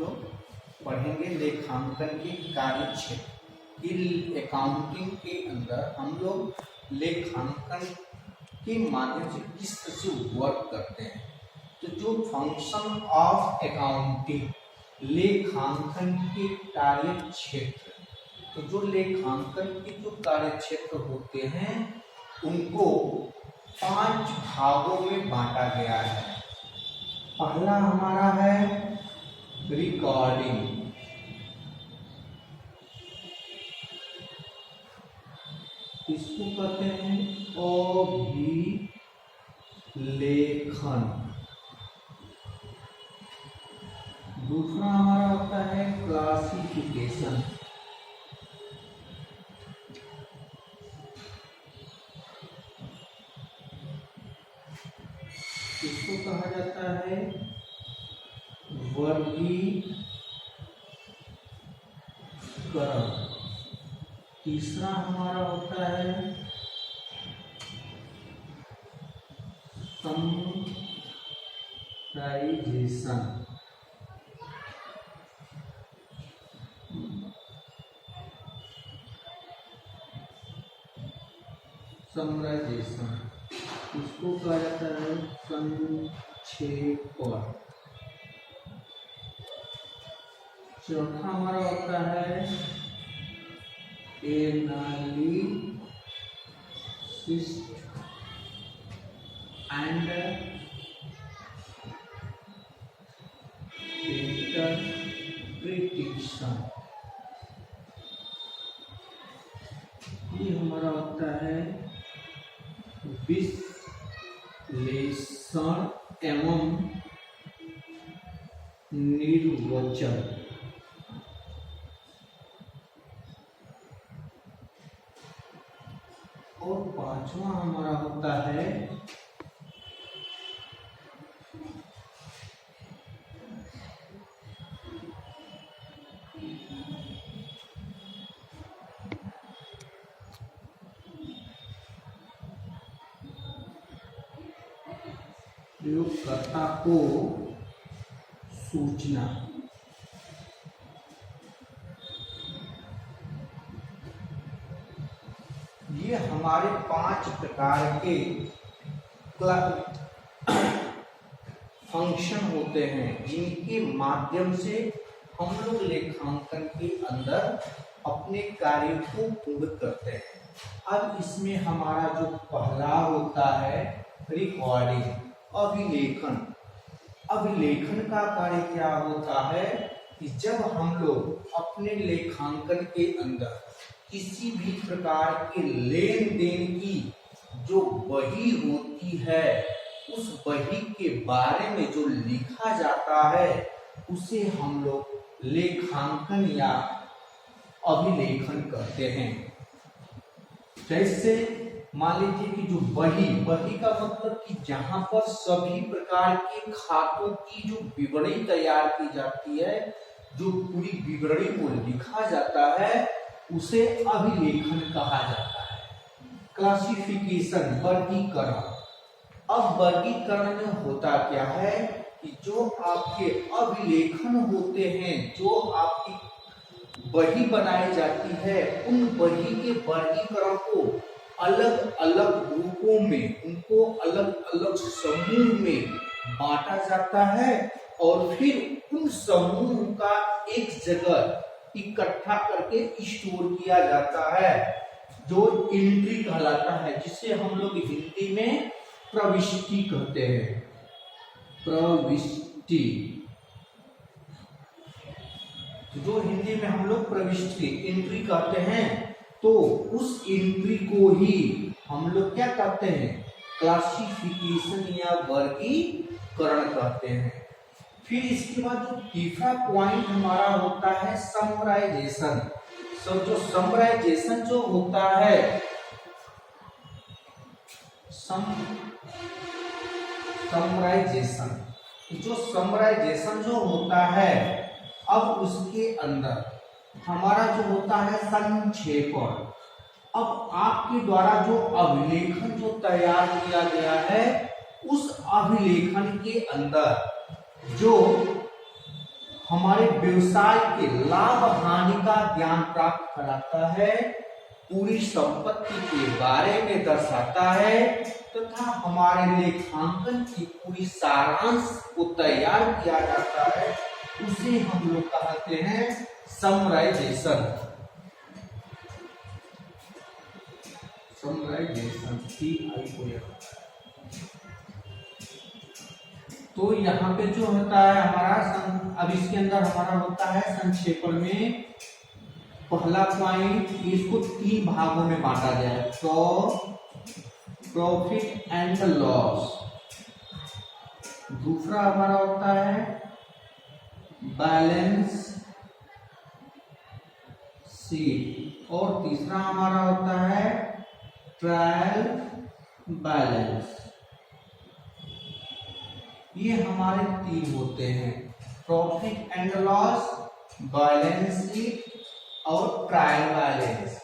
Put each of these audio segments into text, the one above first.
लोग पढ़ेंगे लेखांकन के कार्य क्षेत्र। अकाउंटिंग के अंदर हम लोग लेखांकन के माध्यम से किस तरह से वर्क करते हैं। तो जो फंक्शन ऑफ अकाउंटिंग, लेखांकन के कार्य क्षेत्र, तो जो लेखांकन के जो कार्य क्षेत्र होते हैं उनको 5 भागों में बांटा गया है। पहला हमारा है रिकॉर्डिंग, इसको कहते हैं अभिलेखन। दूसरा हमारा होता है क्लासिफिकेशन, इसको कहा जाता है वर्गीकरण। तीसरा हमारा होता है समराइजेशन। इसको कहा जाता है संक्षेपण। चौथा हमारा होता है एनालिसिस एंड इंटरप्रिटेशन। ये हमारा होता है विश्लेषण एवं निर्वचन। और पांचवा हमारा होता है प्रयोगकर्ता को सूचना। ये हमारे 5 प्रकार के फंक्शन होते हैं जिनके माध्यम से हम लोग लेखांकन के अंदर अपने कार्य को पूर्ण करते हैं। अब इसमें हमारा जो पहला होता है रिकॉर्डिंग, अभिलेखन। अभिलेखन का कार्य क्या होता है कि जब हम लोग अपने लेखांकन के अंदर किसी भी प्रकार के लेन देन की जो बही होती है उस बही के बारे में जो लिखा जाता है उसे हम लोग लेखांकन या अभिलेखन कहते हैं। जैसे मान लीजिए कि जो बही का मतलब कि जहां पर सभी प्रकार के खातों की जो विवरणी तैयार की जाती है, जो पूरी विवरणी को लिखा जाता है उसे अभिलेखन कहा जाता है। क्लासिफिकेशन, वर्गीकरण। अब वर्गीकरण में होता क्या है कि जो आपके अभिलेखन होते हैं, जो आपकी बही बनाई जाती है, उन बही के वर्गीकरण को अलग अलग ग्रुपों में, उनको अलग अलग समूह में बांटा जाता है और फिर उन समूह का एक जगह इकट्ठा करके स्टोर किया जाता है, जो एंट्री कहलाता है, जिसे हम लोग हिंदी में प्रविष्टि कहते हैं। प्रविष्टि, जो हिंदी में हम लोग प्रविष्टि, एंट्री कहते हैं। तो उस एंट्री को ही हम लोग क्या कहते हैं, क्लासिफिकेशन या वर्गीकरण कहते हैं। फिर इसके बाद जो तीसरा पॉइंट हमारा होता है समराइजेशन। जो समराइजेशन जो होता है, समराइजेशन जो होता है, अब उसके अंदर हमारा जो होता है संक्षेपण। अब आपके द्वारा जो अभिलेखन जो तैयार किया गया है उस अभिलेखन के अंदर जो हमारे व्यवसाय के लाभ हानि का ज्ञान प्राप्त कराता है, पूरी संपत्ति के बारे में दर्शाता है तथा हमारे लेखांकन की पूरी सारांश को तैयार किया जाता है। उसे हम लोग कहते हैं समराइजेशन। समराइजेशन तो यहाँ पे जो होता है हमारा अब इसके अंदर हमारा होता है संक्षेपण में पहला पॉइंट, इसको 3 भागों में बांटा गया है, प्रॉफिट एंड लॉस। दूसरा हमारा होता है बैलेंस शीट और तीसरा हमारा होता है ट्रायल बैलेंस। ये हमारे 3 होते हैं, profit and loss, balance sheet और ट्रायल बैलेंस।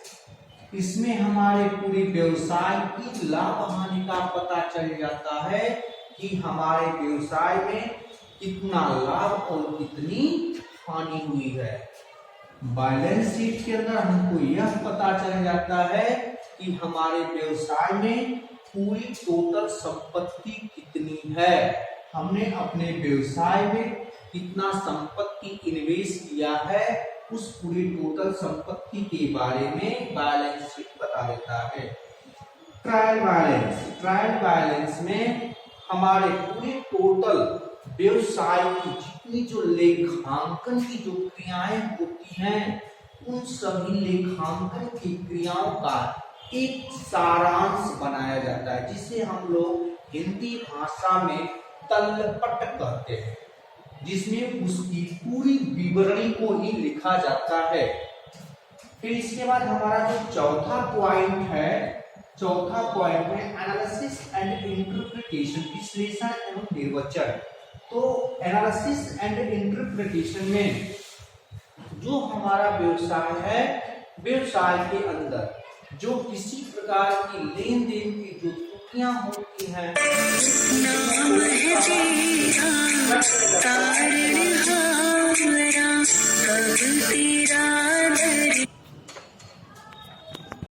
इसमें हमारे पूरे व्यवसाय की लाभ हानि का पता चल जाता है कि हमारे व्यवसाय में कितना लाभ और कितनी हानि हुई है। बैलेंस शीट के अंदर हमको यह पता चल जाता है कि हमारे व्यवसाय में पूरी टोटल संपत्ति कितनी है, हमने अपने व्यवसाय में कितना संपत्ति इन्वेस्ट किया है, उस पूरी टोटल संपत्ति के बारे में बैलेंस शीट बता देता है। ट्रायल बैलेंस में हमारे पूरे टोटल व्यवसाय की जितनी जो लेखांकन की जो क्रियाएं होती हैं, उन सभी लेखांकन की क्रियाओं का एक सारांश बनाया जाता है, जिसे हम लोग हिंदी भाषा में तलपट कहते हैं, जिसमें उसकी पूरी विवरणी को ही लिखा जाता है। फिर इसके बाद हमारा जो चौथा पॉइंट है, चौथा पॉइंट है एनालिसिस एंड इंटरप्रिटेशन, विश्लेषण एवं निर्वचन। तो एनालिसिस एंड इंटरप्रिटेशन में जो हमारा व्यवसाय है, व्यवसाय के अंदर जो किसी प्रकार की लेन देन की जो त्रुटियां होती हैं